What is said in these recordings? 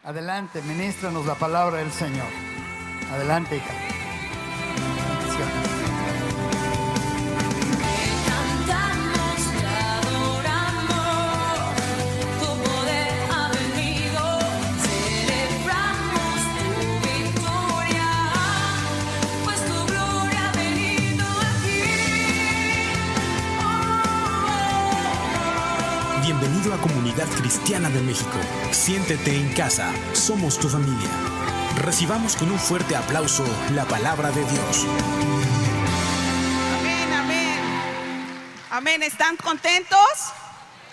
Adelante, ministranos la palabra del Señor. Adelante, hija. Bendiciones. Bienvenido a Comunidad Cristiana de México. Siéntete en casa. Somos tu familia. Recibamos con un fuerte aplauso la palabra de Dios. Amén, amén. Amén. ¿Están contentos?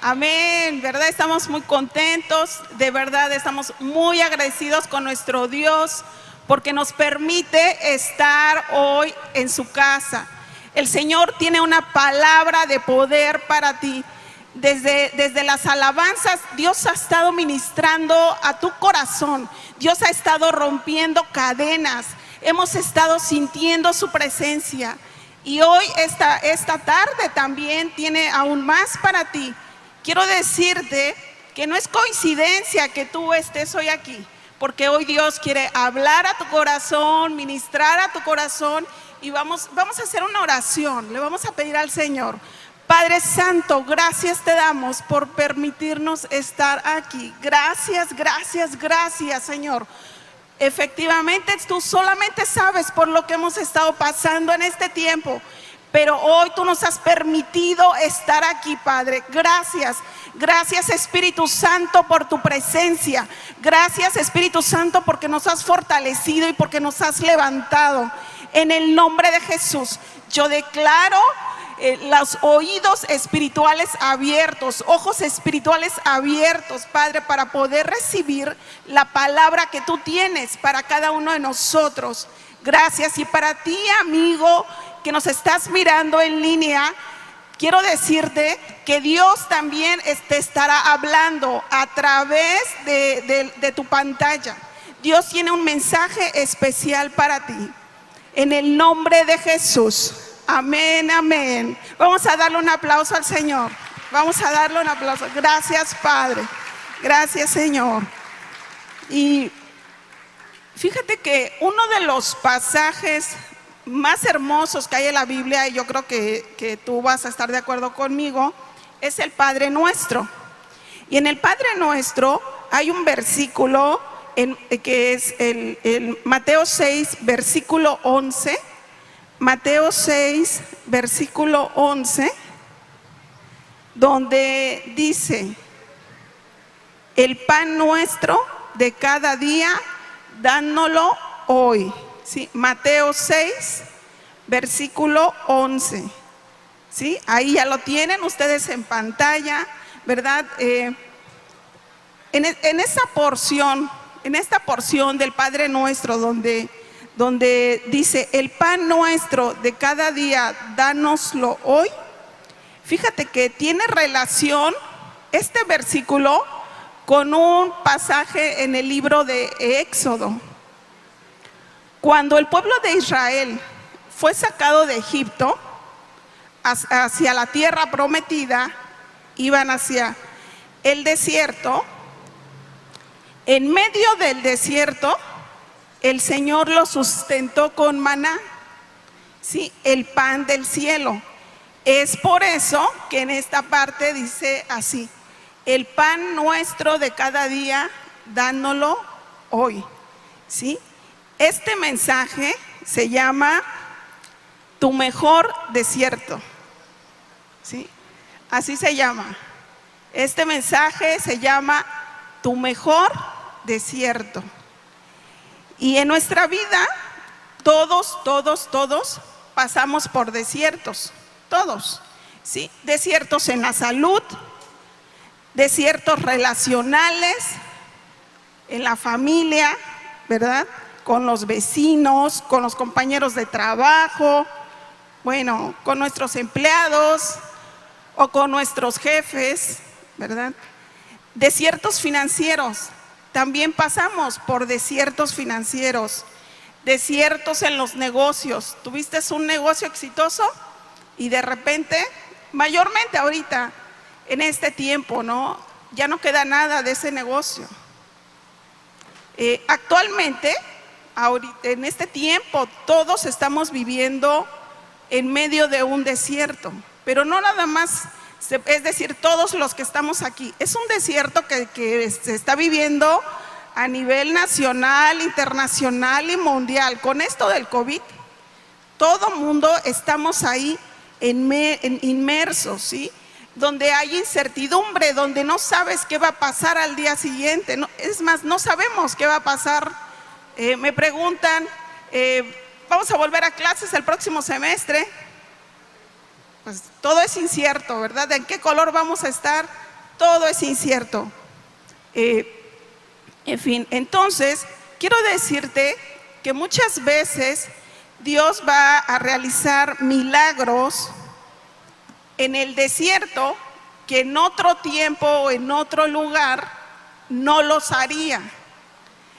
Amén. ¿Verdad? Estamos muy contentos. De verdad, estamos muy agradecidos con nuestro Dios porque nos permite estar hoy en su casa. El Señor tiene una palabra de poder para ti. Desde las alabanzas, Dios ha estado ministrando a tu corazón. Dios ha estado rompiendo cadenas. Hemos estado sintiendo su presencia. Y hoy, esta tarde también tiene aún más para ti. Quiero decirte que no es coincidencia que tú estés hoy aquí, porque hoy Dios quiere hablar a tu corazón, ministrar a tu corazón. Y vamos a hacer una oración. Le vamos a pedir al Señor. Padre Santo, gracias te damos por permitirnos estar aquí. Gracias, gracias, gracias, Señor. Efectivamente, tú solamente sabes por lo que hemos estado pasando en este tiempo, pero hoy tú nos has permitido estar aquí, Padre. Gracias, gracias Espíritu Santo por tu presencia. Gracias Espíritu Santo porque nos has fortalecido y porque nos has levantado. En el nombre de Jesús, yo declaro los oídos espirituales abiertos, ojos espirituales abiertos, Padre, para poder recibir la palabra que tú tienes para cada uno de nosotros. Gracias. Y para ti, amigo, que nos estás mirando en línea, quiero decirte que Dios también te estará hablando a través de tu pantalla. Dios tiene un mensaje especial para ti. En el nombre de Jesús. Amén, amén. Vamos a darle un aplauso al Señor. Vamos a darle un aplauso. Gracias, Padre. Gracias, Señor. Y fíjate que uno de los pasajes más hermosos que hay en la Biblia, y yo creo que tú vas a estar de acuerdo conmigo, es el Padre Nuestro. Y en el Padre Nuestro hay un versículo que es el Mateo 6, versículo 11. Mateo 6, versículo 11, donde dice: el pan nuestro de cada día, dánoslo hoy. ¿Sí? Mateo 6, versículo 11. ¿Sí? Ahí ya lo tienen ustedes en pantalla, ¿verdad? En esta porción del Padre Nuestro, donde dice: el pan nuestro de cada día, dánoslo hoy. Fíjate que tiene relación este versículo con un pasaje en el libro de Éxodo. Cuando el pueblo de Israel fue sacado de Egipto hacia la tierra prometida, iban hacia el desierto. En medio del desierto, el Señor los sustentó con maná, ¿sí? El pan del cielo. Es por eso que en esta parte dice así: el pan nuestro de cada día, dánoslo hoy, ¿sí? Este mensaje se llama tu mejor desierto, ¿sí? Así se llama. Este mensaje se llama tu mejor desierto. Y en nuestra vida, todos pasamos por desiertos, todos, ¿sí? Desiertos en la salud, desiertos relacionales, en la familia, ¿verdad? Con los vecinos, con los compañeros de trabajo, bueno, con nuestros empleados o con nuestros jefes, ¿verdad? Desiertos financieros. También pasamos por desiertos financieros, desiertos en los negocios. ¿Tuviste un negocio exitoso? Y de repente, mayormente ahorita, en este tiempo, ¿no? Ya no queda nada de ese negocio. Actualmente, ahorita, en este tiempo, todos estamos viviendo en medio de un desierto, pero no nada más, es decir, todos los que estamos aquí. Es un desierto que se está viviendo a nivel nacional, internacional y mundial. Con esto del COVID, todo mundo estamos ahí inmersos, ¿sí? Donde hay incertidumbre, donde no sabes qué va a pasar al día siguiente. Es más, no sabemos qué va a pasar. Me preguntan, ¿vamos a volver a clases el próximo semestre? Pues todo es incierto, ¿verdad? ¿En qué color vamos a estar? Todo es incierto. En fin, entonces, quiero decirte que muchas veces Dios va a realizar milagros en el desierto que en otro tiempo o en otro lugar no los haría,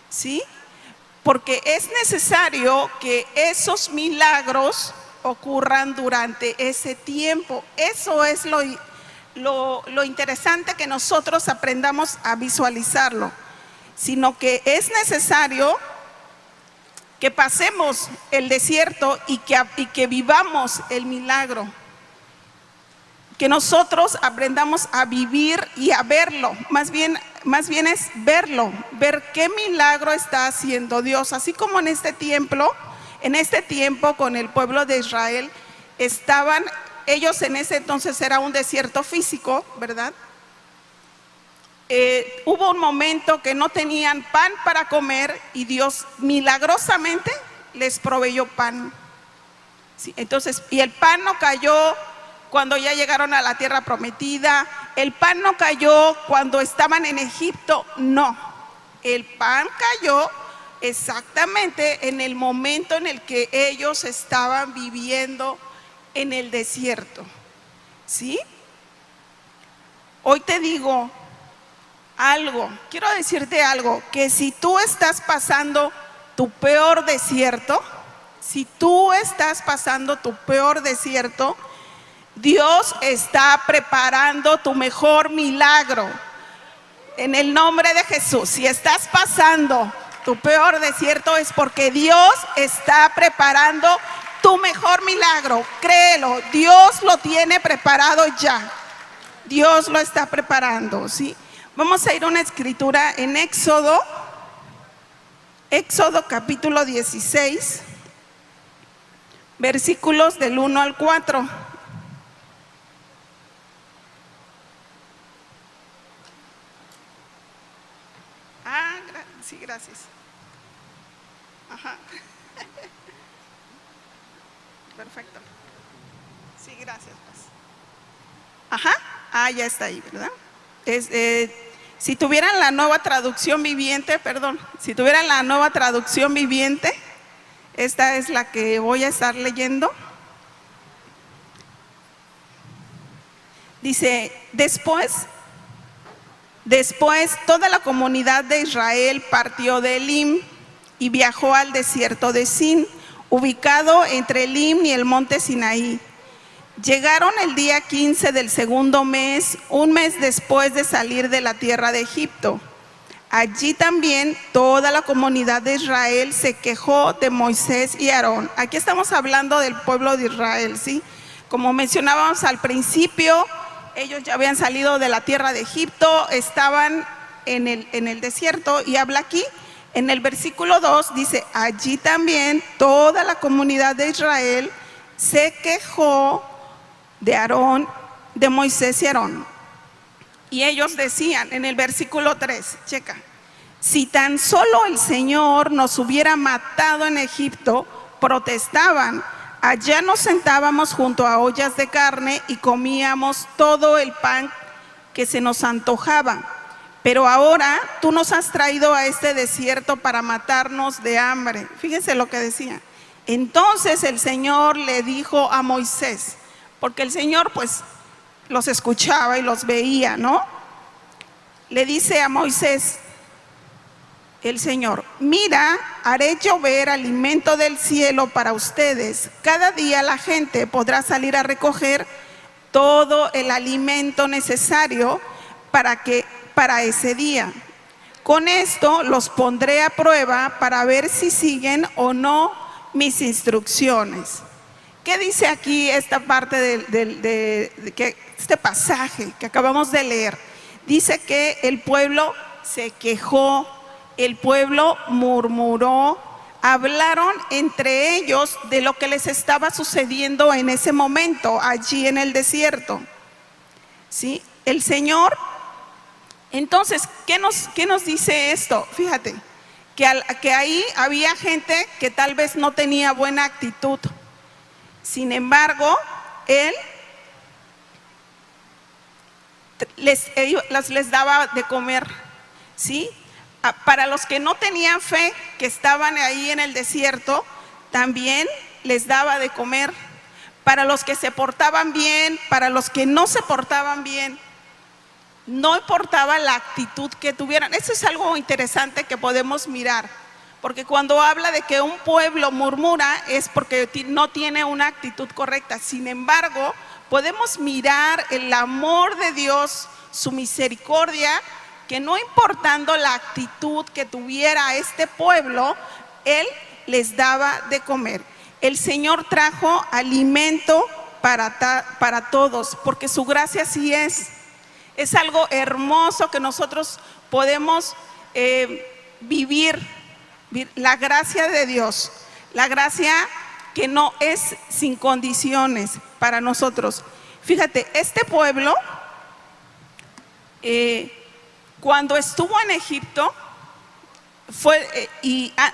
¿sí? Porque es necesario que esos milagros ocurran durante ese tiempo. Eso es lo interesante, que nosotros aprendamos a visualizarlo, sino que es necesario que pasemos el desierto y que vivamos el milagro, que nosotros aprendamos a vivir y a verlo. Más bien es verlo, ver qué milagro está haciendo Dios. Así como en este tiempo con el pueblo de Israel, ellos en ese entonces era un desierto físico, ¿verdad? Hubo un momento que no tenían pan para comer y Dios milagrosamente les proveyó pan, ¿sí? Entonces, y el pan no cayó cuando ya llegaron a la tierra prometida, el pan no cayó cuando estaban en Egipto, no, el pan cayó exactamente en el momento en el que ellos estaban viviendo en el desierto, ¿sí? Hoy te digo algo, quiero decirte algo, que si tú estás pasando tu peor desierto, Dios está preparando tu mejor milagro. En el nombre de Jesús, si estás pasando tu peor desierto, es porque Dios está preparando tu mejor milagro. Créelo, Dios lo tiene preparado ya. Dios lo está preparando, ¿sí? Vamos a ir a una escritura en Éxodo capítulo 16, versículos del 1 al 4. Sí, gracias. Ajá. Perfecto. Sí, gracias, pues. Ajá. Ya está ahí, ¿verdad? Si tuvieran la nueva traducción viviente, esta es la que voy a estar leyendo. Dice, después toda la comunidad de Israel partió de Elim y viajó al desierto de Sin, ubicado entre Elim y el monte Sinaí. Llegaron el día 15 del segundo mes, un mes después de salir de la tierra de Egipto. Allí también toda la comunidad de Israel se quejó de Moisés y Aarón. Aquí estamos hablando del pueblo de Israel, ¿sí? Como mencionábamos al principio, ellos ya habían salido de la tierra de Egipto, estaban en el desierto, y habla aquí en el versículo 2, dice, allí también toda la comunidad de Israel se quejó de Moisés y Aarón. Y ellos decían en el versículo 3, checa, si tan solo el Señor nos hubiera matado en Egipto, protestaban, allá nos sentábamos junto a ollas de carne y comíamos todo el pan que se nos antojaba. Pero ahora tú nos has traído a este desierto para matarnos de hambre. Fíjense lo que decía. Entonces el Señor le dijo a Moisés, porque el Señor pues los escuchaba y los veía, ¿no? Le dice a Moisés el Señor, mira, haré llover alimento del cielo para ustedes. Cada día la gente podrá salir a recoger todo el alimento necesario para ese día. Con esto los pondré a prueba para ver si siguen o no mis instrucciones. ¿Qué dice aquí esta parte este pasaje que acabamos de leer? Dice que el pueblo se quejó, el pueblo murmuró, hablaron entre ellos de lo que les estaba sucediendo en ese momento, allí en el desierto. ¿Sí? El Señor, entonces, ¿qué nos dice esto? Fíjate, que ahí había gente que tal vez no tenía buena actitud. Sin embargo, Él les daba de comer, ¿sí? Para los que no tenían fe, que estaban ahí en el desierto, también les daba de comer. Para los que se portaban bien, para los que no se portaban bien, no importaba la actitud que tuvieran. Eso es algo interesante que podemos mirar, porque cuando habla de que un pueblo murmura es porque no tiene una actitud correcta. Sin embargo, podemos mirar el amor de Dios, su misericordia, que no importando la actitud que tuviera este pueblo, Él les daba de comer. El Señor trajo alimento para todos, porque su gracia sí es algo hermoso que nosotros podemos vivir, la gracia de Dios, la gracia que no es sin condiciones para nosotros. Fíjate, este pueblo, cuando estuvo en Egipto,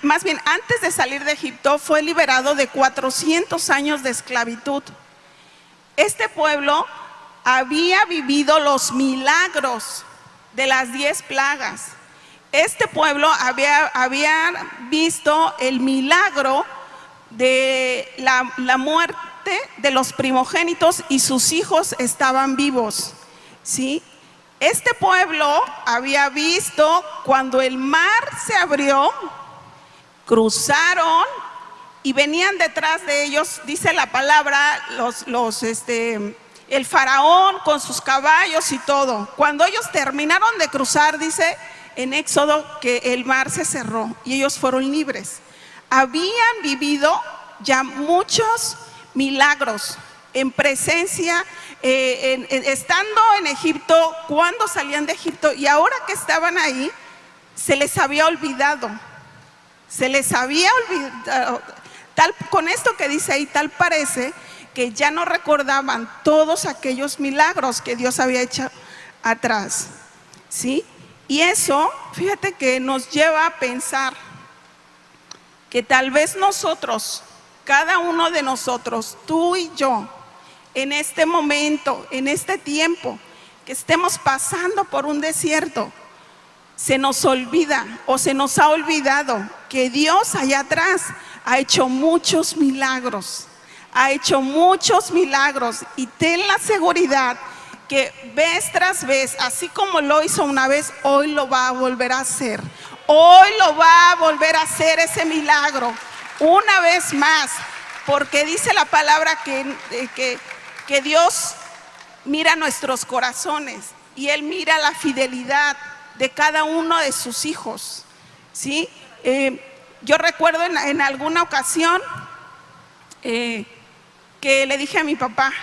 más bien antes de salir de Egipto, fue liberado de 400 años de esclavitud. Este pueblo había vivido los milagros de las 10 plagas. Este pueblo había visto el milagro de la muerte de los primogénitos y sus hijos estaban vivos, ¿sí? Este pueblo había visto cuando el mar se abrió, cruzaron y venían detrás de ellos, dice la palabra, el faraón con sus caballos y todo. Cuando ellos terminaron de cruzar, dice en Éxodo que el mar se cerró y ellos fueron libres. Habían vivido ya muchos milagros en presencia, estando en Egipto, cuando salían de Egipto, y ahora que estaban ahí, se les había olvidado. Con esto que dice ahí, tal parece que ya no recordaban todos aquellos milagros que Dios había hecho atrás, ¿sí? Y eso, fíjate que nos lleva a pensar que tal vez nosotros, cada uno de nosotros, tú y yo, en este momento, en este tiempo, que estemos pasando por un desierto, se nos olvida o se nos ha olvidado que Dios allá atrás ha hecho muchos milagros. Ha hecho muchos milagros, y ten la seguridad que vez tras vez, así como lo hizo una vez, hoy lo va a volver a hacer. Hoy lo va a volver a hacer ese milagro una vez más, porque dice la palabra que Dios mira nuestros corazones y Él mira la fidelidad de cada uno de sus hijos, ¿sí? Yo recuerdo en alguna ocasión que le dije a mi papá,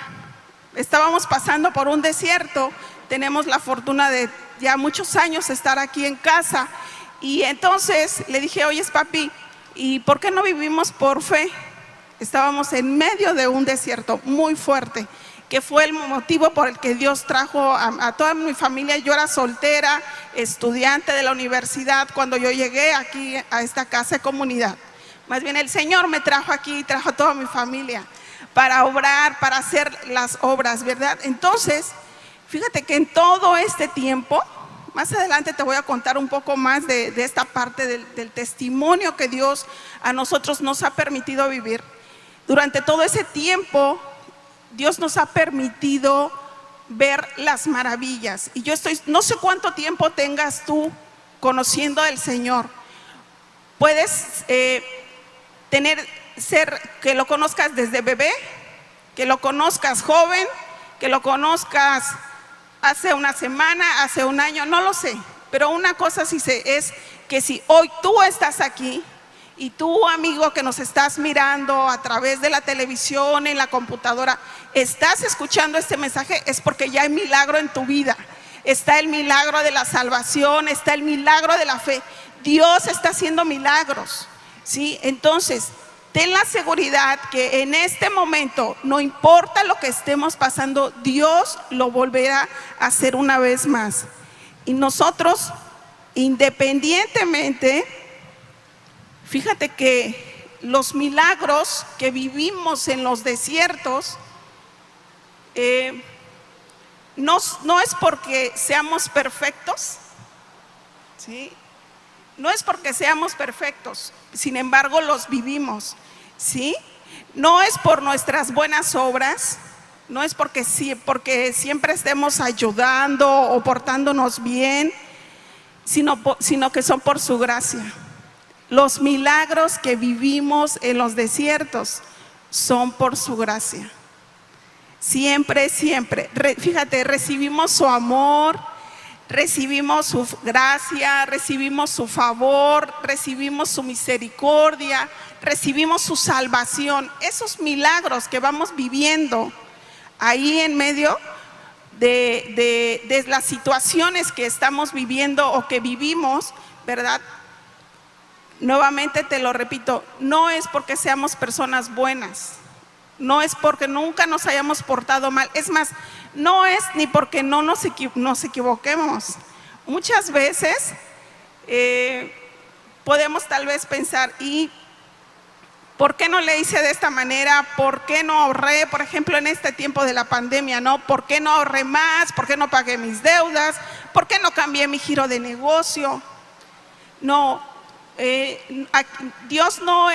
estábamos pasando por un desierto, tenemos la fortuna de ya muchos años estar aquí en casa, y entonces le dije, oye papi, ¿y por qué no vivimos por fe? Estábamos en medio de un desierto muy fuerte, que fue el motivo por el que Dios trajo a toda mi familia. Yo era soltera, estudiante de la universidad cuando yo llegué aquí a esta casa de comunidad. Más bien el Señor me trajo aquí, trajo a toda mi familia para obrar, para hacer las obras, ¿verdad? Entonces, fíjate que en todo este tiempo, más adelante te voy a contar un poco más de esta parte del testimonio que Dios a nosotros nos ha permitido vivir. Durante todo ese tiempo, Dios nos ha permitido ver las maravillas. Y yo no sé cuánto tiempo tengas tú conociendo al Señor. Puedes que lo conozcas desde bebé, que lo conozcas joven, que lo conozcas hace una semana, hace un año, no lo sé. Pero una cosa sí sé, es que si hoy tú estás aquí y tú, amigo, que nos estás mirando a través de la televisión, en la computadora, estás escuchando este mensaje, es porque ya hay milagro en tu vida. Está el milagro de la salvación, está el milagro de la fe. Dios está haciendo milagros, ¿sí? Entonces, ten la seguridad que en este momento, no importa lo que estemos pasando, Dios lo volverá a hacer una vez más. Y nosotros, independientemente, fíjate que los milagros que vivimos en los desiertos, no es porque seamos perfectos, ¿sí? No es porque seamos perfectos, sin embargo los vivimos, ¿sí? No es por nuestras buenas obras, no es porque siempre estemos ayudando o portándonos bien, sino que son por su gracia. Los milagros que vivimos en los desiertos son por su gracia. Siempre, siempre. Fíjate, recibimos su amor, recibimos su gracia, recibimos su favor, recibimos su misericordia, recibimos su salvación. Esos milagros que vamos viviendo ahí en medio de las situaciones que estamos viviendo o que vivimos, ¿verdad? Nuevamente te lo repito, no es porque seamos personas buenas, no es porque nunca nos hayamos portado mal, es más, no es ni porque no nos equivoquemos. Muchas veces podemos tal vez pensar, ¿y por qué no le hice de esta manera? ¿Por qué no ahorré? Por ejemplo, en este tiempo de la pandemia, ¿no? ¿Por qué no ahorré más? ¿Por qué no pagué mis deudas? ¿Por qué no cambié mi giro de negocio? No, Dios no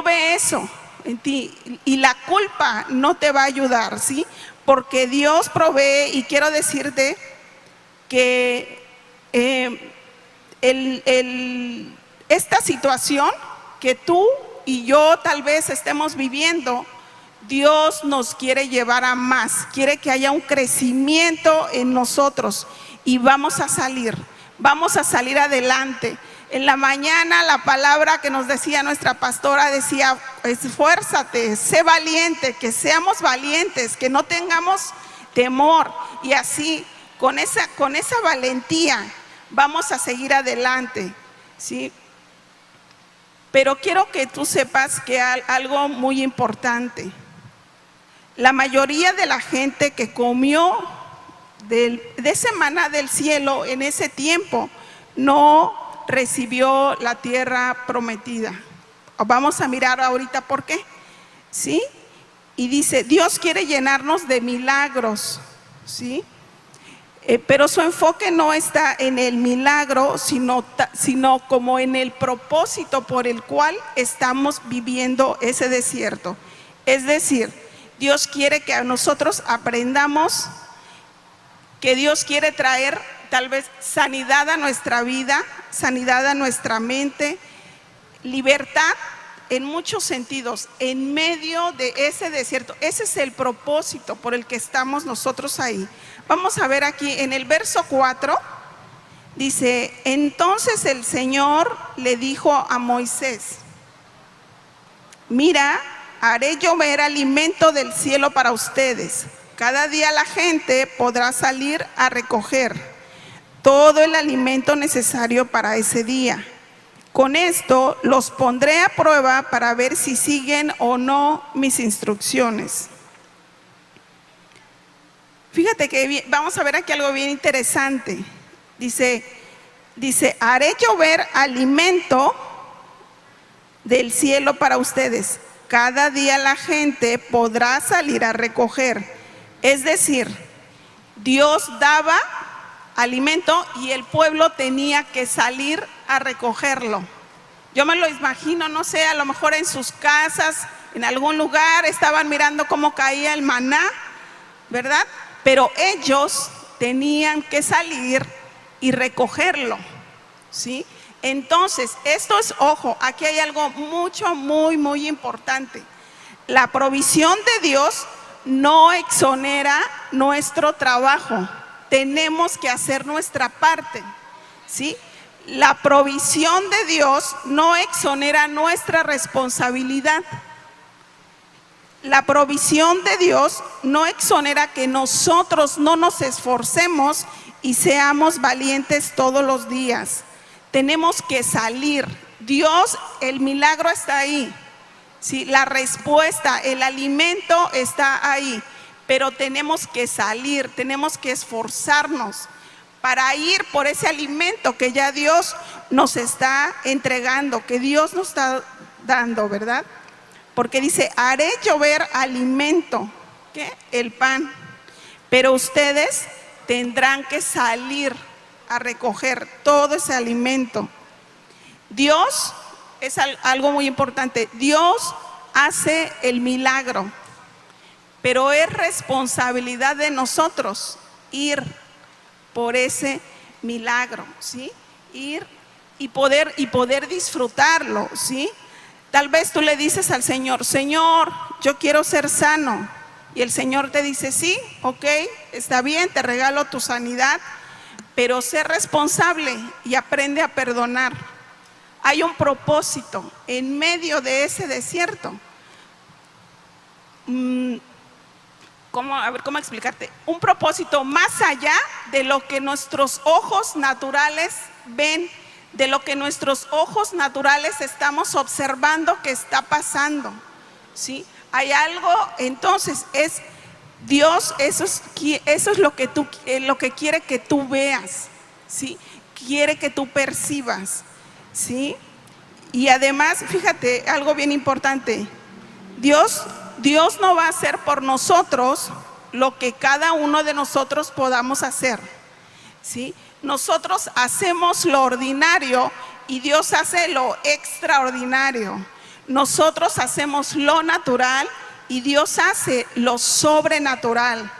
ve eso en ti, y la culpa no te va a ayudar, ¿sí? Porque Dios provee, y quiero decirte que esta situación que tú y yo tal vez estemos viviendo, Dios nos quiere llevar a más, quiere que haya un crecimiento en nosotros y vamos a salir adelante. En la mañana la palabra que nos decía nuestra pastora decía, esfuérzate, sé valiente, que seamos valientes, que no tengamos temor, y así con esa valentía vamos a seguir adelante, ¿sí? Pero quiero que tú sepas que algo muy importante, la mayoría de la gente que comió de ese maná del cielo en ese tiempo no recibió la tierra prometida. Vamos a mirar ahorita por qué, ¿sí? Y dice, Dios quiere llenarnos de milagros, ¿sí? Pero su enfoque no está en el milagro, sino como en el propósito por el cual estamos viviendo ese desierto. Es decir, Dios quiere que a nosotros aprendamos que Dios quiere traer tal vez sanidad a nuestra vida, sanidad a nuestra mente, libertad en muchos sentidos, en medio de ese desierto. Ese es el propósito por el que estamos nosotros ahí. Vamos a ver aquí en el verso 4, dice, entonces el Señor le dijo a Moisés, mira, haré llover alimento del cielo para ustedes. Cada día la gente podrá salir a recoger todo el alimento necesario para ese día. Con esto los pondré a prueba para ver si siguen o no mis instrucciones. Fíjate que vamos a ver aquí algo bien interesante. Dice, haré llover alimento del cielo para ustedes. Cada día la gente podrá salir a recoger. Es decir, Dios daba alimento y el pueblo tenía que salir a recogerlo. Yo me lo imagino, no sé, a lo mejor en sus casas, en algún lugar, estaban mirando cómo caía el maná, ¿verdad? Pero ellos tenían que salir y recogerlo, ¿sí? Entonces, esto es, ojo, aquí hay algo muy importante. La provisión de Dios no exonera nuestro trabajo. tenemos que hacer nuestra parte, ¿sí? La provisión de Dios no exonera nuestra responsabilidad. La provisión de Dios no exonera que nosotros no nos esforcemos y seamos valientes todos los días. Tenemos que salir. Dios, el milagro está ahí, ¿sí? La respuesta, el alimento está ahí, pero tenemos que salir, tenemos que esforzarnos para ir por ese alimento que ya Dios nos está entregando, que Dios nos está dando, ¿verdad? Porque dice, haré llover alimento, ¿qué? El pan, pero ustedes tendrán que salir a recoger todo ese alimento. Dios es algo muy importante. Dios hace el milagro, pero es responsabilidad de nosotros ir por ese milagro, ¿sí? Ir y poder disfrutarlo, ¿sí? Tal vez tú le dices al Señor, Señor, yo quiero ser sano. Y el Señor te dice, sí, ok, está bien, te regalo tu sanidad, pero sé responsable y aprende a perdonar. Hay un propósito en medio de ese desierto. ¿Cómo explicarte? Un propósito más allá de lo que nuestros ojos naturales ven, de lo que nuestros ojos naturales estamos observando que está pasando, ¿sí? Hay algo, entonces es Dios, eso es lo que quiere que tú veas, ¿sí? Quiere que tú percibas, ¿sí? Y además, fíjate, algo bien importante, Dios no va a hacer por nosotros lo que cada uno de nosotros podamos hacer, ¿sí? Nosotros hacemos lo ordinario y Dios hace lo extraordinario. Nosotros hacemos lo natural y Dios hace lo sobrenatural.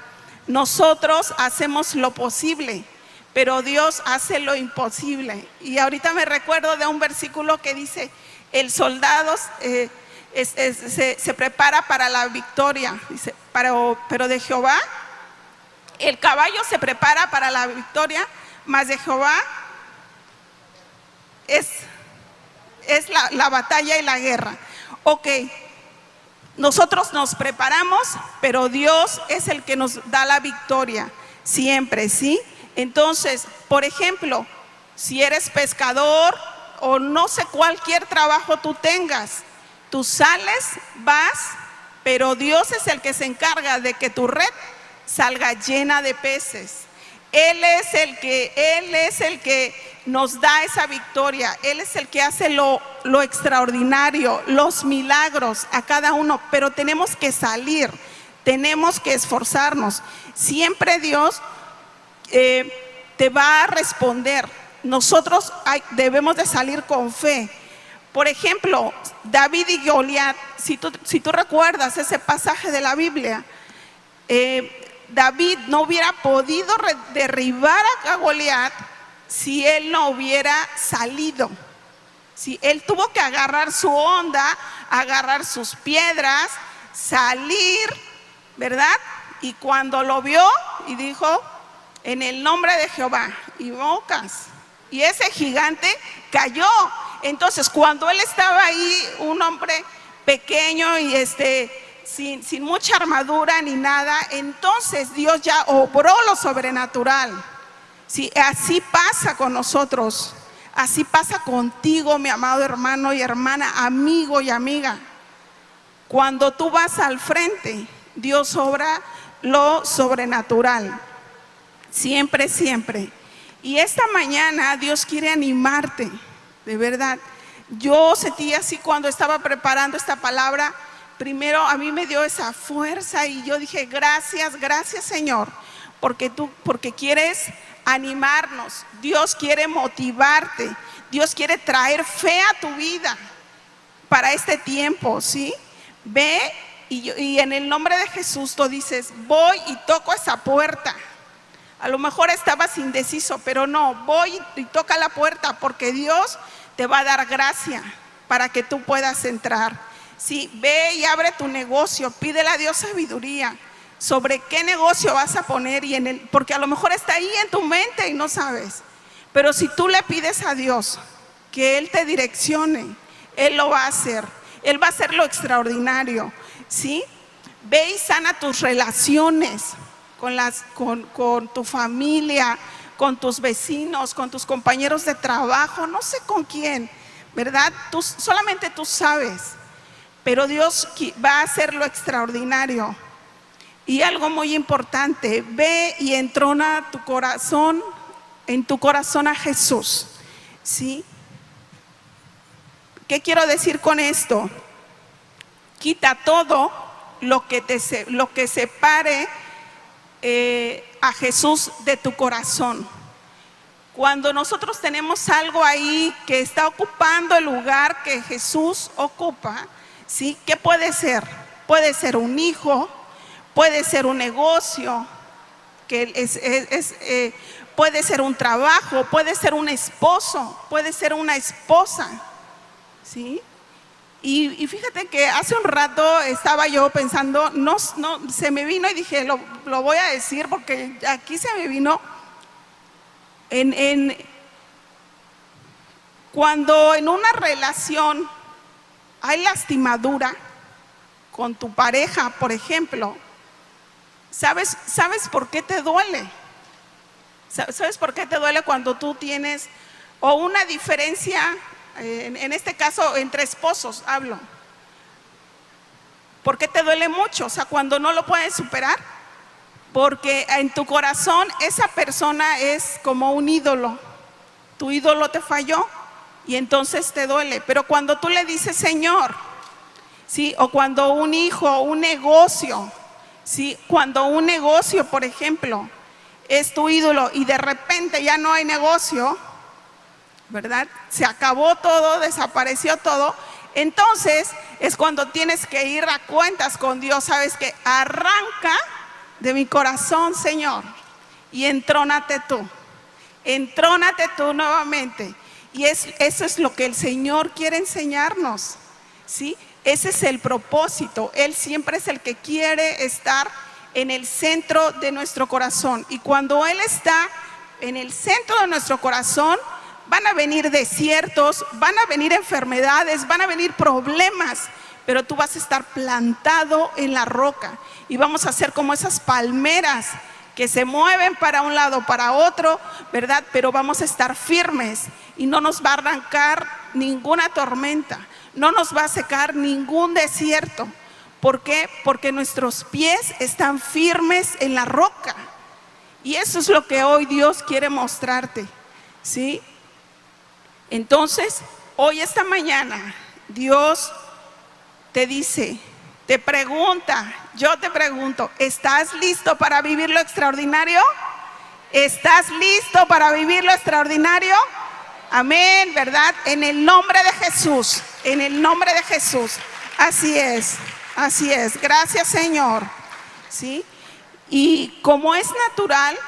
Nosotros hacemos lo posible, pero Dios hace lo imposible. Y ahorita me recuerdo de un versículo que dice, el soldado se prepara para la victoria, dice, pero de Jehová, el caballo se prepara para la victoria, mas de Jehová es la batalla y la guerra. Ok, nosotros nos preparamos, pero Dios es el que nos da la victoria siempre, ¿sí? Entonces, por ejemplo, si eres pescador o no sé, cualquier trabajo tú tengas, tú sales, vas, pero Dios es el que se encarga de que tu red salga llena de peces. Él es el que nos da esa victoria. Él es el que hace lo extraordinario, los milagros a cada uno, pero tenemos que salir, tenemos que esforzarnos. Siempre Dios te va a responder. Nosotros debemos de salir con fe. Por ejemplo, David y Goliat, si tú recuerdas ese pasaje de la Biblia, David no hubiera podido derribar a Goliat si él no hubiera salido. Si él tuvo que agarrar su onda, agarrar sus piedras, salir, ¿verdad? Y cuando lo vio y dijo, en el nombre de Jehová, y bocas, y ese gigante cayó. Entonces, cuando él estaba ahí, un hombre pequeño y sin mucha armadura ni nada, entonces Dios ya obró lo sobrenatural. Sí, así pasa con nosotros, así pasa contigo, mi amado hermano y hermana, amigo y amiga. Cuando tú vas al frente, Dios obra lo sobrenatural, siempre, siempre. Y esta mañana Dios quiere animarte, de verdad. Yo sentí así cuando estaba preparando esta palabra. Primero a mí me dio esa fuerza y yo dije, gracias Señor, porque quieres animarnos. Dios quiere motivarte, Dios quiere traer fe a tu vida para este tiempo, ¿sí? Ve y en el nombre de Jesús tú dices, voy y toco esa puerta. A lo mejor estabas indeciso, pero no, voy y toca la puerta porque Dios te va a dar gracia para que tú puedas entrar. Sí, ve y abre tu negocio, pídele a Dios sabiduría, sobre qué negocio vas a poner porque a lo mejor está ahí en tu mente y no sabes. Pero si tú le pides a Dios que Él te direccione, Él lo va a hacer. Él va a hacer lo extraordinario, ¿sí? Ve y sana tus relaciones con tu familia, con tus vecinos, con tus compañeros de trabajo, no sé con quién, ¿verdad? Solamente tú sabes, pero Dios va a hacer lo extraordinario. Y algo muy importante, ve y entrona en tu corazón a Jesús, ¿sí? ¿Qué quiero decir con esto? Quita todo lo que separe a Jesús de tu corazón. Cuando nosotros tenemos algo ahí que está ocupando el lugar que Jesús ocupa, ¿sí? ¿Qué puede ser? Puede ser un hijo, puede ser un negocio, puede ser un trabajo, puede ser un esposo, puede ser una esposa, ¿sí? Y fíjate que hace un rato estaba yo pensando, se me vino y dije, lo voy a decir porque aquí se me vino, cuando en una relación hay lastimadura con tu pareja, por ejemplo, ¿sabes por qué te duele? ¿Sabes por qué te duele cuando tú tienes o una diferencia? En este caso, entre esposos hablo. ¿Por qué te duele mucho? O sea, cuando no lo puedes superar. Porque en tu corazón esa persona es como un ídolo. Tu ídolo te falló y entonces te duele. Pero cuando tú le dices Señor, ¿sí? O cuando un hijo, un negocio, ¿sí? Cuando un negocio, por ejemplo, es tu ídolo y de repente ya no hay negocio, ¿verdad? Se acabó todo, desapareció todo. Entonces es cuando tienes que ir a cuentas con Dios. Sabes que arranca de mi corazón, Señor, y entrónate tú nuevamente. Y eso es lo que el Señor quiere enseñarnos, ¿sí? Ese es el propósito. Él siempre es el que quiere estar en el centro de nuestro corazón. Y cuando Él está en el centro de nuestro corazón, van a venir desiertos, van a venir enfermedades, van a venir problemas, pero tú vas a estar plantado en la roca y vamos a ser como esas palmeras que se mueven para un lado, para otro, ¿verdad? Pero vamos a estar firmes y no nos va a arrancar ninguna tormenta, no nos va a secar ningún desierto. ¿Por qué? Porque nuestros pies están firmes en la roca. Y eso es lo que hoy Dios quiere mostrarte, ¿sí? Entonces, hoy, esta mañana, Dios te dice, te pregunta, yo te pregunto, ¿estás listo para vivir lo extraordinario? ¿Estás listo para vivir lo extraordinario? Amén, ¿verdad? En el nombre de Jesús, en el nombre de Jesús. Así es, así es. Gracias, Señor. ¿Sí? Y como es natural,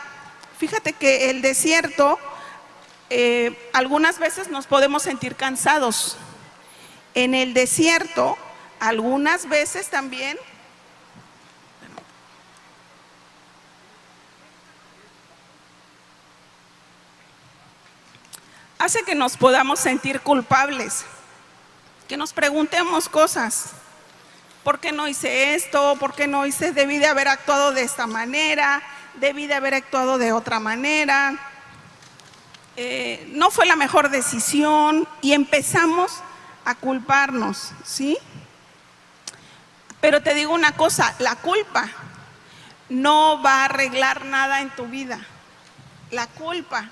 fíjate que el desierto, algunas veces nos podemos sentir cansados. En el desierto, algunas veces también hace que nos podamos sentir culpables, que nos preguntemos cosas. ¿Por qué no hice esto? ¿Por qué no hice? Debí de haber actuado de esta manera, debí de haber actuado de otra manera. No fue la mejor decisión y empezamos a culparnos, ¿sí? Pero te digo una cosa, la culpa no va a arreglar nada en tu vida. La culpa,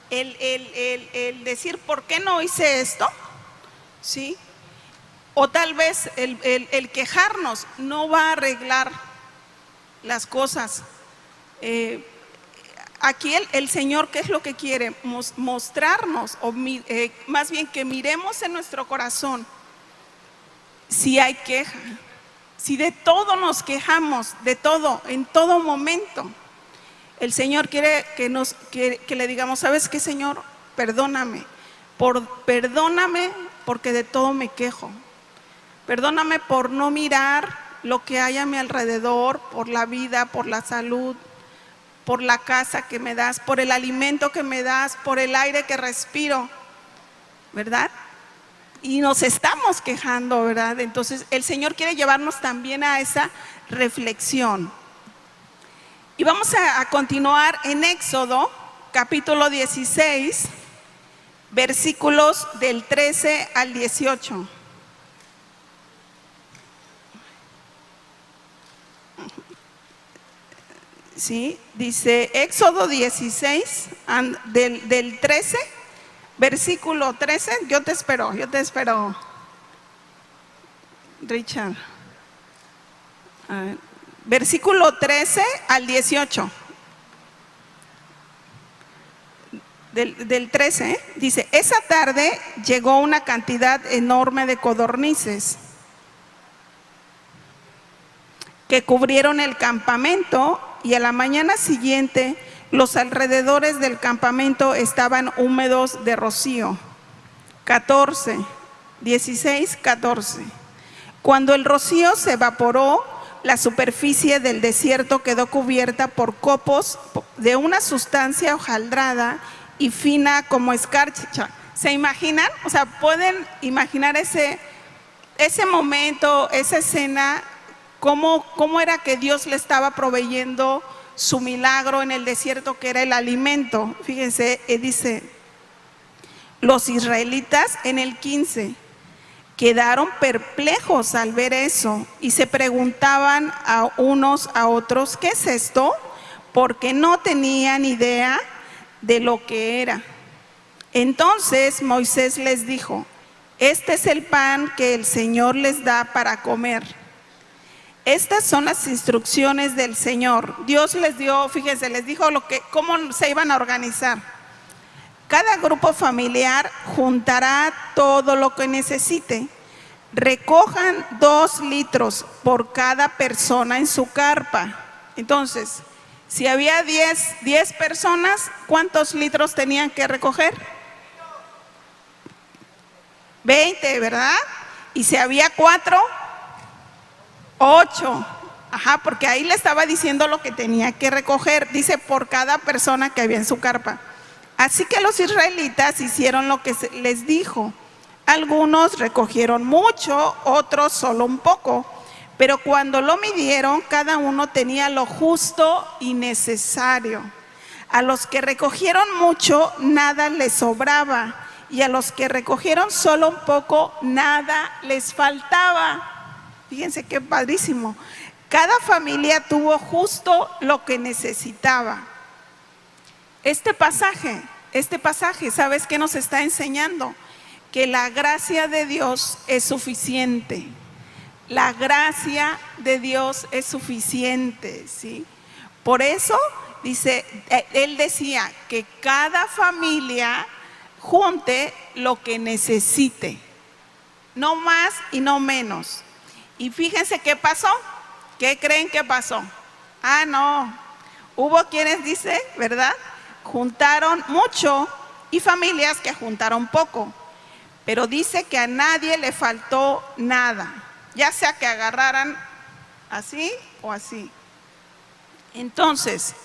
el decir, ¿por qué no hice esto? ¿Sí? O tal vez el quejarnos no va a arreglar las cosas. Aquí el Señor, ¿qué es lo que quiere? Mostrarnos, o más bien que miremos en nuestro corazón si hay queja, si de todo nos quejamos, de todo, en todo momento. El Señor quiere que le digamos, ¿sabes qué, Señor? Perdóname, perdóname porque de todo me quejo. Perdóname por no mirar lo que hay a mi alrededor, por la vida, por la salud, por la casa que me das, por el alimento que me das, por el aire que respiro, ¿verdad? Y nos estamos quejando, ¿verdad? Entonces el Señor quiere llevarnos también a esa reflexión. Y vamos a continuar en Éxodo, capítulo 16, versículos del 13 al 18. Sí, dice Éxodo 16, del 13, versículo 13. Yo te espero, Richard. A ver, versículo 13 al 18. Del 13, dice: esa tarde llegó una cantidad enorme de codornices que cubrieron el campamento, y a la mañana siguiente los alrededores del campamento estaban húmedos de rocío. 16, 14. Cuando el rocío se evaporó, la superficie del desierto quedó cubierta por copos de una sustancia hojaldrada y fina como escarcha. ¿Se imaginan? O sea, ¿pueden imaginar ese momento, esa escena? ¿Cómo era que Dios le estaba proveyendo su milagro en el desierto, que era el alimento? Fíjense, dice, los israelitas en el 15 quedaron perplejos al ver eso y se preguntaban a unos a otros: ¿qué es esto? Porque no tenían idea de lo que era. Entonces Moisés les dijo: este es el pan que el Señor les da para comer. Estas son las instrucciones del Señor. Dios les dio, fíjense, les dijo cómo se iban a organizar. Cada grupo familiar juntará todo lo que necesite. Recojan 2 litros por cada persona en su carpa. Entonces, si había 10 personas, ¿cuántos litros tenían que recoger? 20, ¿verdad? Y si había 4, 8. Ajá, porque ahí le estaba diciendo lo que tenía que recoger. Dice, por cada persona que había en su carpa. Así que los israelitas hicieron lo que les dijo. Algunos recogieron mucho, otros solo un poco. Pero cuando lo midieron, cada uno tenía lo justo y necesario. A los que recogieron mucho, nada les sobraba. Y a los que recogieron solo un poco, nada les faltaba. Fíjense qué padrísimo. Cada familia tuvo justo lo que necesitaba. Este pasaje, ¿sabes qué nos está enseñando? Que la gracia de Dios es suficiente. La gracia de Dios es suficiente, ¿sí? Por eso, dice, él decía que cada familia junte lo que necesite. No más y no menos. Y fíjense qué pasó. ¿Qué creen que pasó? No. Hubo quienes, dice, ¿verdad? Juntaron mucho y familias que juntaron poco. Pero dice que a nadie le faltó nada. Ya sea que agarraran así o así. Entonces,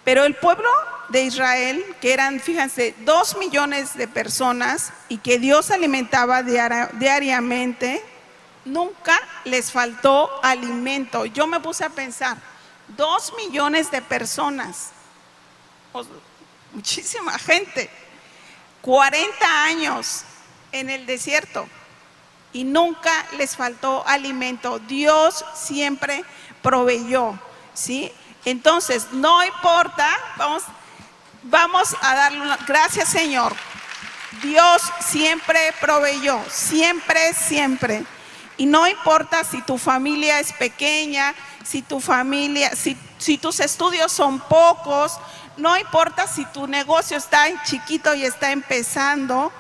pero el pueblo de Israel, que eran, fíjense, 2 millones de personas y que Dios alimentaba diariamente, nunca les faltó alimento. Yo me puse a pensar, 2 millones de personas, pues, muchísima gente, 40 años en el desierto y nunca les faltó alimento. Dios siempre proveyó, ¿sí? Entonces, no importa, vamos a darle gracias, Señor. Dios siempre proveyó, siempre, siempre. Y no importa si tu familia es pequeña, si tus estudios son pocos, no importa si tu negocio está chiquito y está empezando,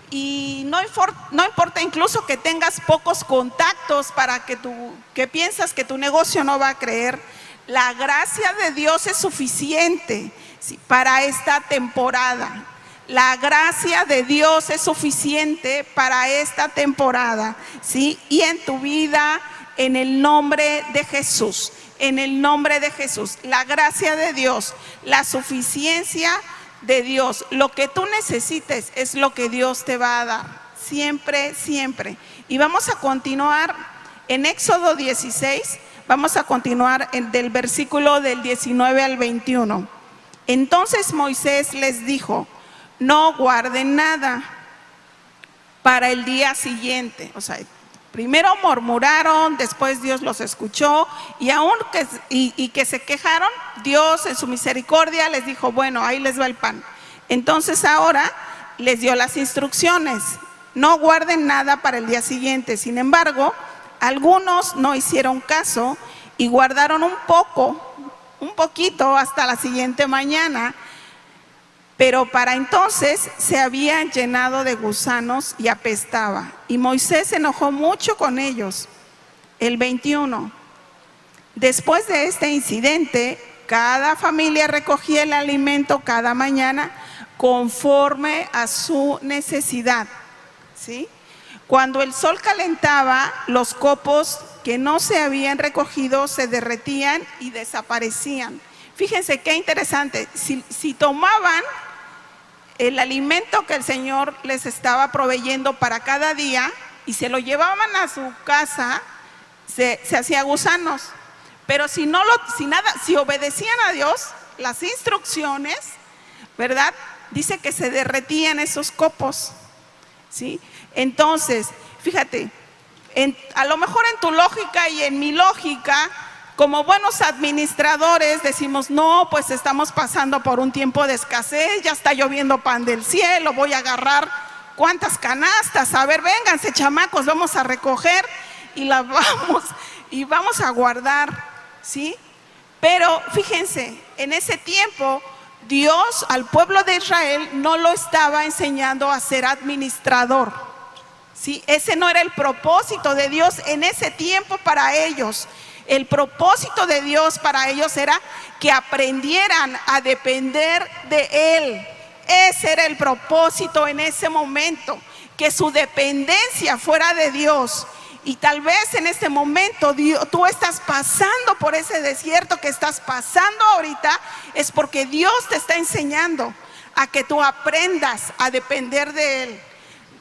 y no importa incluso que tengas pocos contactos para que piensas que tu negocio no va a crecer. La gracia de Dios es suficiente, ¿sí?, para esta temporada. La gracia de Dios es suficiente para esta temporada, ¿sí? Y en tu vida, en el nombre de Jesús, en el nombre de Jesús. La gracia de Dios, la suficiencia de Dios. Lo que tú necesites es lo que Dios te va a dar. Siempre, siempre. Y vamos a continuar en Éxodo 16. Vamos a continuar del versículo del 19 al 21. Entonces Moisés les dijo: no guarden nada para el día siguiente. O sea, primero murmuraron, después Dios los escuchó y aún que se quejaron, Dios en su misericordia les dijo: bueno, ahí les va el pan. Entonces ahora les dio las instrucciones: no guarden nada para el día siguiente. Sin embargo, algunos no hicieron caso y guardaron un poquito hasta la siguiente mañana, pero para entonces se habían llenado de gusanos y apestaba. Y Moisés se enojó mucho con ellos. El 21. Después de este incidente, cada familia recogía el alimento cada mañana conforme a su necesidad, ¿sí? Cuando el sol calentaba, los copos que no se habían recogido se derretían y desaparecían. Fíjense qué interesante. Si tomaban el alimento que el Señor les estaba proveyendo para cada día y se lo llevaban a su casa, se hacía gusanos. Pero si obedecían a Dios, las instrucciones, ¿verdad? Dice que se derretían esos copos, ¿sí? Entonces, fíjate, a lo mejor en tu lógica y en mi lógica, como buenos administradores decimos: no, pues estamos pasando por un tiempo de escasez, ya está lloviendo pan del cielo, voy a agarrar cuántas canastas, a ver, vénganse chamacos, vamos a recoger y las vamos a guardar, ¿sí? Pero fíjense, en ese tiempo Dios al pueblo de Israel no lo estaba enseñando a ser administrador, ¿sí? Ese no era el propósito de Dios en ese tiempo para ellos. El propósito de Dios para ellos era que aprendieran a depender de Él. Ese era el propósito en ese momento, que su dependencia fuera de Dios. Y tal vez en este momento tú estás pasando por ese desierto que estás pasando ahorita, es porque Dios te está enseñando a que tú aprendas a depender de Él.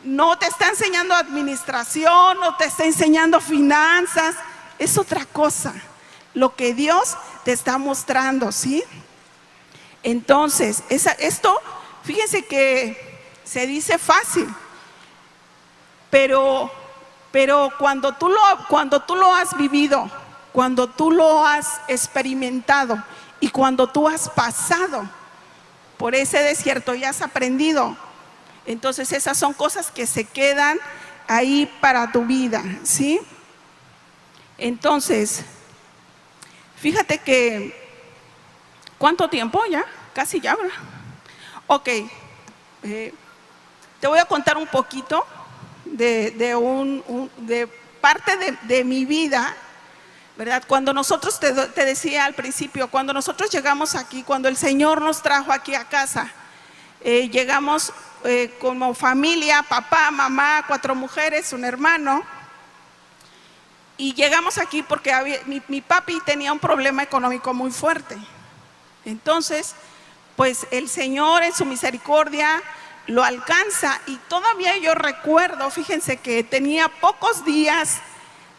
No te está enseñando administración, no te está enseñando finanzas, es otra cosa, lo que Dios te está mostrando, ¿sí? Entonces, esto, fíjense que se dice fácil, pero cuando tú lo has vivido, cuando tú lo has experimentado y cuando tú has pasado por ese desierto y has aprendido, entonces esas son cosas que se quedan ahí para tu vida, ¿sí? Entonces, fíjate que, ¿cuánto tiempo ya? Casi ya, ¿verdad? Ok, te voy a contar un poquito de parte de mi vida, ¿verdad? Cuando nosotros, te decía al principio, cuando nosotros llegamos aquí, cuando el Señor nos trajo aquí a casa, llegamos como familia, papá, mamá, 4 mujeres, un hermano. Y llegamos aquí porque mi papi tenía un problema económico muy fuerte. Entonces, pues el Señor en su misericordia lo alcanza. Y todavía yo recuerdo, fíjense que tenía pocos días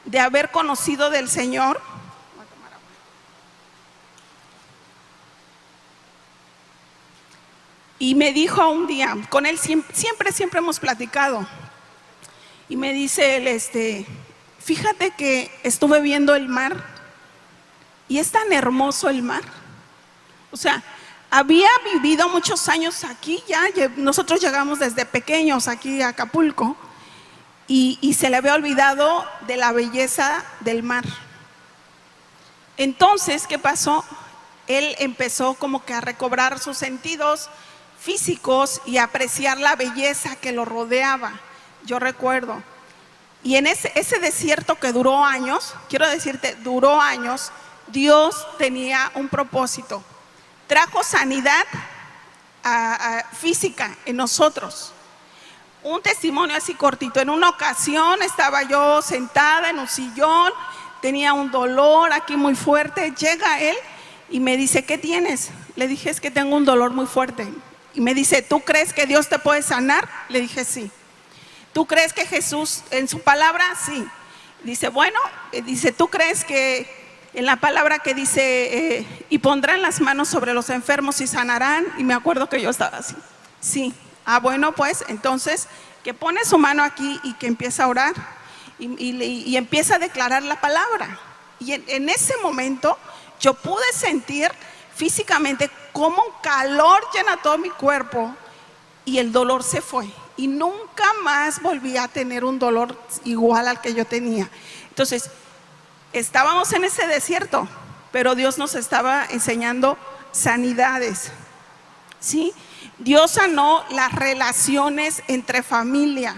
de haber conocido del Señor. Y me dijo un día, con él siempre hemos platicado. Y me dice él, fíjate que estuve viendo el mar y es tan hermoso el mar. O sea, había vivido muchos años aquí, nosotros llegamos desde pequeños aquí a Acapulco y se le había olvidado de la belleza del mar. Entonces, ¿qué pasó? Él empezó como que a recobrar sus sentidos físicos y a apreciar la belleza que lo rodeaba. Yo recuerdo. Y en ese desierto que duró años, quiero decirte, duró años, Dios tenía un propósito. Trajo sanidad física en nosotros. Un testimonio así cortito. En una ocasión estaba yo sentada en un sillón, tenía un dolor aquí muy fuerte. Llega él y me dice, ¿qué tienes? Le dije, es que tengo un dolor muy fuerte. Y me dice, ¿tú crees que Dios te puede sanar? Le dije, sí. ¿Tú crees que Jesús en su palabra? Sí. Dice, bueno, dice, ¿tú crees que en la palabra que dice, y pondrán las manos sobre los enfermos y sanarán? Y me acuerdo que yo estaba así, sí. Ah, bueno, pues entonces que pone su mano aquí y que empieza a orar y empieza a declarar la palabra. Y en ese momento yo pude sentir físicamente como un calor llena todo mi cuerpo y el dolor se fue. Y nunca más volví a tener un dolor igual al que yo tenía. Entonces, estábamos en ese desierto, pero Dios nos estaba enseñando sanidades, ¿sí? Dios sanó las relaciones entre familia.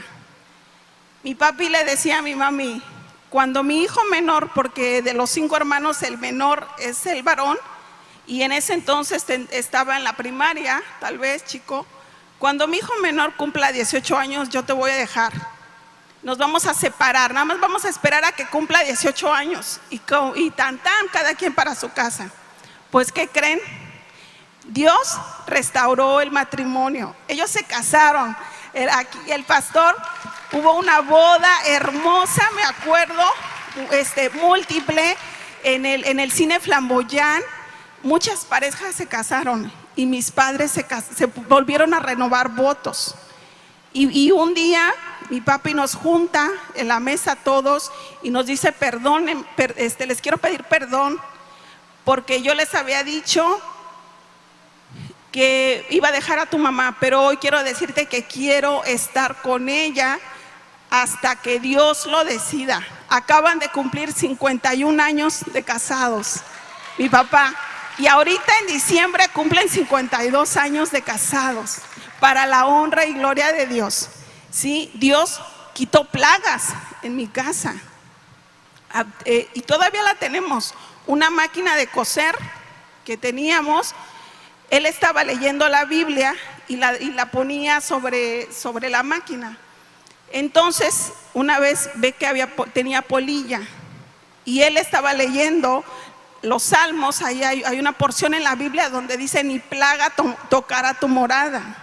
Mi papi le decía a mi mami, cuando mi hijo menor, porque de los 5 hermanos el menor es el varón, y en ese entonces estaba en la primaria, tal vez chico, cuando mi hijo menor cumpla 18 años yo te voy a dejar. Nos vamos a separar, nada más vamos a esperar a que cumpla 18 años y tan, cada quien para su casa. Pues, ¿qué creen? Dios restauró el matrimonio. Ellos se casaron. Aquí el pastor, hubo una boda hermosa, me acuerdo, múltiple, en el cine Flamboyán. Muchas parejas se casaron y mis padres se volvieron a renovar votos. Y un día mi papi nos junta en la mesa a todos y nos dice, perdonen, les quiero pedir perdón porque yo les había dicho que iba a dejar a tu mamá, pero hoy quiero decirte que quiero estar con ella hasta que Dios lo decida. Acaban de cumplir 51 años de casados, mi papá, y ahorita en diciembre cumplen 52 años de casados, para la honra y gloria de Dios. Sí, Dios quitó plagas en mi casa y todavía la tenemos. Una máquina de coser que teníamos, él estaba leyendo la Biblia y la ponía sobre la máquina. Entonces, una vez ve que tenía polilla y él estaba leyendo los salmos. Ahí hay una porción en la Biblia donde dice, ni plaga tocará tu morada.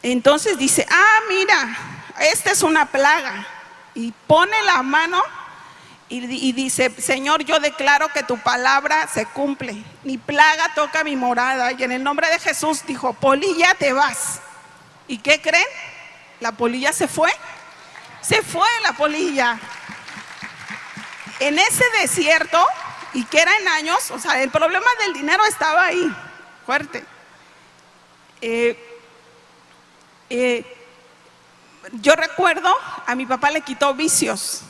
Entonces dice, mira, esta es una plaga. Y pone la mano y dice, Señor, yo declaro que tu palabra se cumple. Ni plaga toca mi morada. Y en el nombre de Jesús dijo, polilla, te vas. ¿Y qué creen? La polilla se fue. Se fue la polilla. En ese desierto, y que era en años, o sea, el problema del dinero estaba ahí, fuerte. Yo recuerdo, a mi papá le quitó vicios,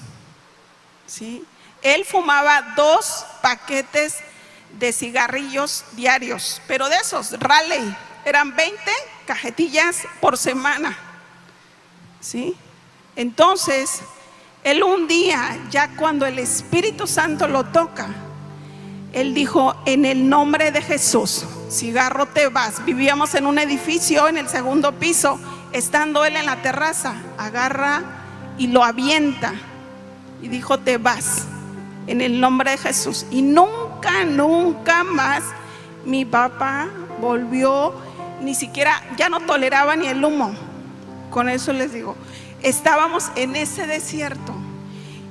¿sí? Él fumaba 2 paquetes de cigarrillos diarios, pero de esos, Raleigh, eran 20 cajetillas por semana, ¿sí? Entonces, él un día, ya cuando el Espíritu Santo lo toca, él dijo, en el nombre de Jesús, cigarro, te vas. Vivíamos en un edificio en el 2º piso. Estando él en la terraza, agarra y lo avienta y dijo, te vas en el nombre de Jesús. Y nunca más mi papá volvió, ni siquiera, ya no toleraba ni el humo. Con eso les digo, estábamos en ese desierto.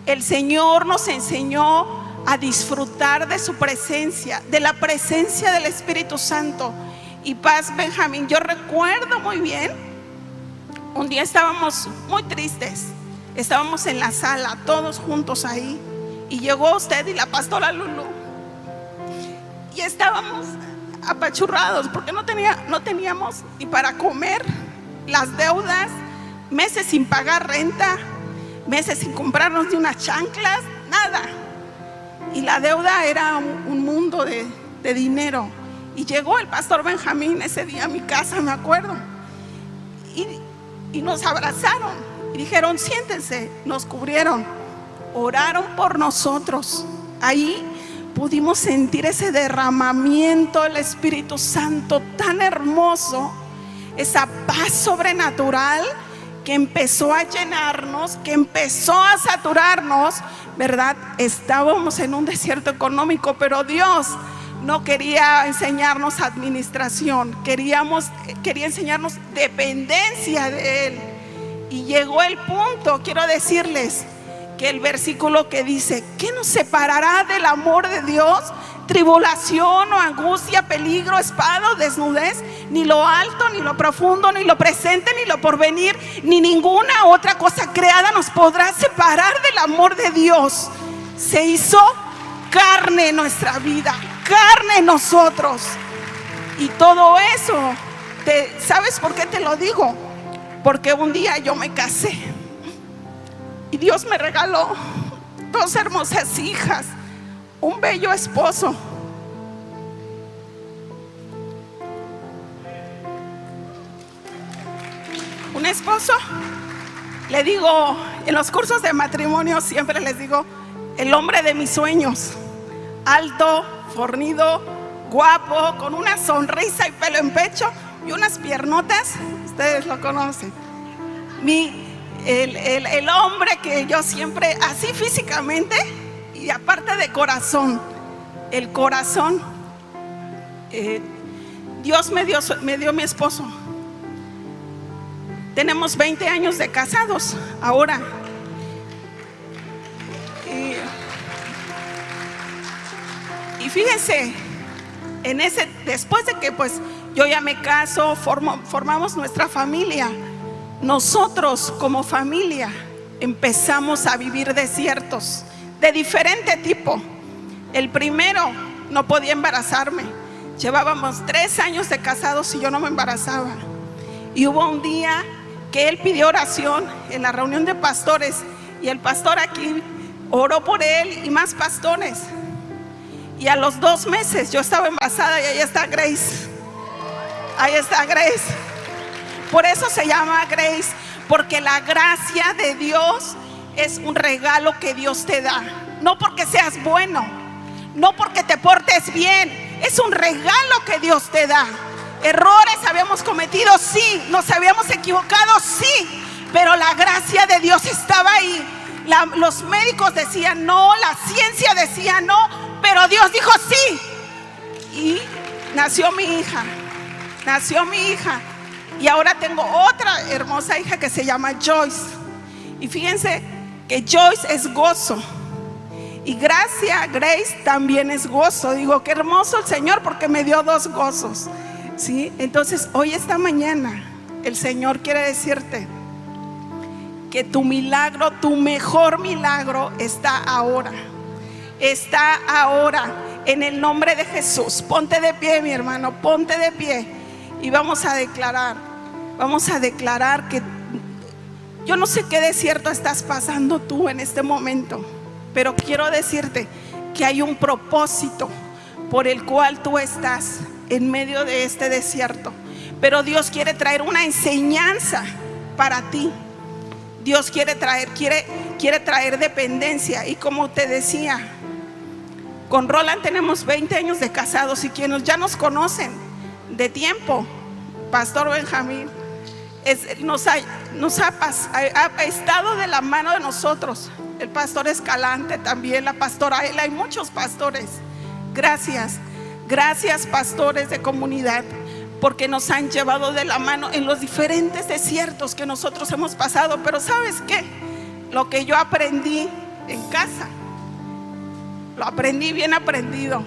El Señor nos enseñó a disfrutar de su presencia, de la presencia del Espíritu Santo. Y Paz Benjamín, yo recuerdo muy bien, un día estábamos muy tristes, estábamos en la sala, todos juntos ahí, y llegó usted y la pastora Lulu, y estábamos apachurrados porque no teníamos ni para comer, las deudas, meses sin pagar renta, meses sin comprarnos ni unas chanclas, nada. Y la deuda era un mundo de dinero. Y llegó el pastor Benjamín ese día a mi casa, me acuerdo, y nos abrazaron y dijeron, siéntense. Nos cubrieron, oraron por nosotros. Ahí pudimos sentir ese derramamiento del Espíritu Santo tan hermoso, esa paz sobrenatural que empezó a llenarnos, que empezó a saturarnos, ¿verdad? Estábamos en un desierto económico, pero Dios no quería enseñarnos administración, quería enseñarnos dependencia de Él. Y llegó el punto, quiero decirles, que el versículo que dice: ¿qué nos separará del amor de Dios? Tribulación o angustia, peligro, espada o desnudez. Ni lo alto, ni lo profundo, ni lo presente, ni lo porvenir, ni ninguna otra cosa creada nos podrá separar del amor de Dios. Se hizo carne en nuestra vida, carne en nosotros. Y todo eso, ¿sabes por qué te lo digo? Porque un día yo me casé y Dios me regaló 2 hermosas hijas, un bello esposo. Un esposo, le digo, en los cursos de matrimonio siempre les digo, el hombre de mis sueños. Alto, fornido, guapo, con una sonrisa y pelo en pecho y unas piernotas, ustedes lo conocen. El hombre que yo siempre, así físicamente y aparte de corazón, el corazón, Dios me dio mi esposo. Tenemos 20 años de casados ahora. Y fíjense, después de que pues yo ya me caso, formamos nuestra familia. Nosotros como familia empezamos a vivir desiertos de diferente tipo. El primero, no podía embarazarme. Llevábamos 3 años de casados y yo no me embarazaba. Y hubo un día que él pidió oración en la reunión de pastores, y el pastor aquí oró por él y más pastores. Y a los 2 meses yo estaba embarazada y ahí está Grace. Ahí está Grace. Por eso se llama Grace, porque la gracia de Dios es un regalo que Dios te da. No porque seas bueno, no porque te portes bien, es un regalo que Dios te da. Errores habíamos cometido, sí. Nos habíamos equivocado, sí. Pero la gracia de Dios estaba ahí. Los médicos decían no, la ciencia decía no, pero Dios dijo sí. Y nació mi hija. Y ahora tengo otra hermosa hija que se llama Joyce. Y fíjense que Joyce es gozo. Y Grace también es gozo. Digo, qué hermoso el Señor, porque me dio 2 gozos. ¿Sí? Entonces hoy, esta mañana, el Señor quiere decirte que tu milagro, tu mejor milagro está ahora. Está ahora, en el nombre de Jesús. Ponte de pie, mi hermano, ponte de pie. Y vamos a declarar que yo no sé qué desierto estás pasando tú en este momento, pero quiero decirte que hay un propósito por el cual tú estás en medio de este desierto. Pero Dios quiere traer una enseñanza para ti. Dios quiere traer dependencia. Y como te decía, con Roland tenemos 20 años de casados, y quienes ya nos conocen de tiempo, Pastor Benjamín nos ha estado de la mano de nosotros. El pastor Escalante también, la pastora Ela, hay muchos pastores. Gracias pastores de comunidad, porque nos han llevado de la mano en los diferentes desiertos que nosotros hemos pasado. Pero ¿sabes qué? Lo que yo aprendí en casa, lo aprendí bien aprendido.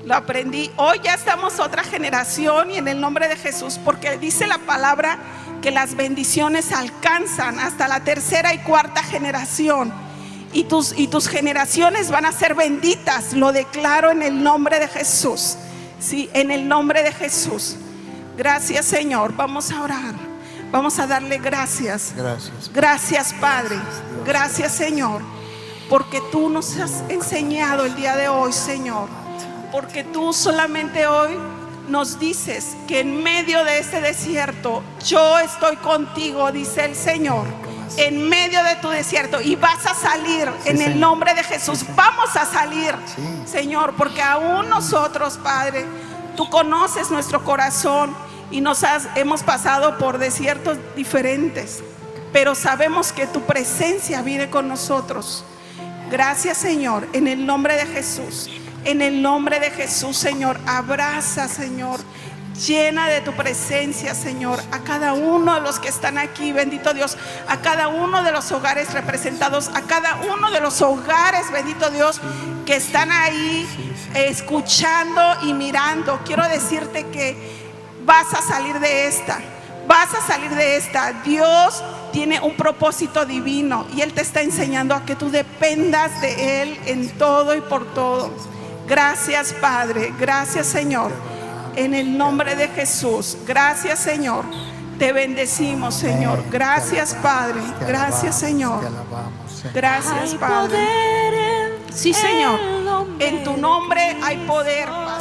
Lo aprendí. Hoy ya estamos otra generación, y en el nombre de Jesús, porque dice la palabra que las bendiciones alcanzan hasta la 3ª y 4ª generación. Y tus generaciones van a ser benditas. Lo declaro en el nombre de Jesús. Sí, en el nombre de Jesús. Gracias, Señor. Vamos a orar. Vamos a darle gracias. Gracias, Padre. Gracias, Señor, porque tú nos has enseñado el día de hoy, Señor. Porque tú solamente hoy nos dices que en medio de este desierto yo estoy contigo, dice el Señor. en medio de tu desierto y vas a salir en el nombre de Jesús. Vamos a salir, Señor, porque aún nosotros, Padre, tú conoces nuestro corazón y hemos pasado por desiertos diferentes, pero sabemos que tu presencia viene con nosotros. Gracias, Señor, en el nombre de Jesús. En el nombre de Jesús, Señor, abraza, Señor, llena de tu presencia, Señor, a cada uno de los que están aquí, bendito Dios, a cada uno de los hogares representados, a cada uno de los hogares, bendito Dios, que están ahí escuchando y mirando. Quiero decirte que vas a salir de esta, vas a salir de esta. Dios tiene un propósito divino y Él te está enseñando a que tú dependas de Él en todo y por todo. Gracias, Padre, gracias, Señor, en el nombre de Jesús. Gracias, Señor, te bendecimos, Señor. Gracias, Padre, gracias, Señor. Gracias, Padre. Sí, Señor, en tu nombre hay poder, Padre.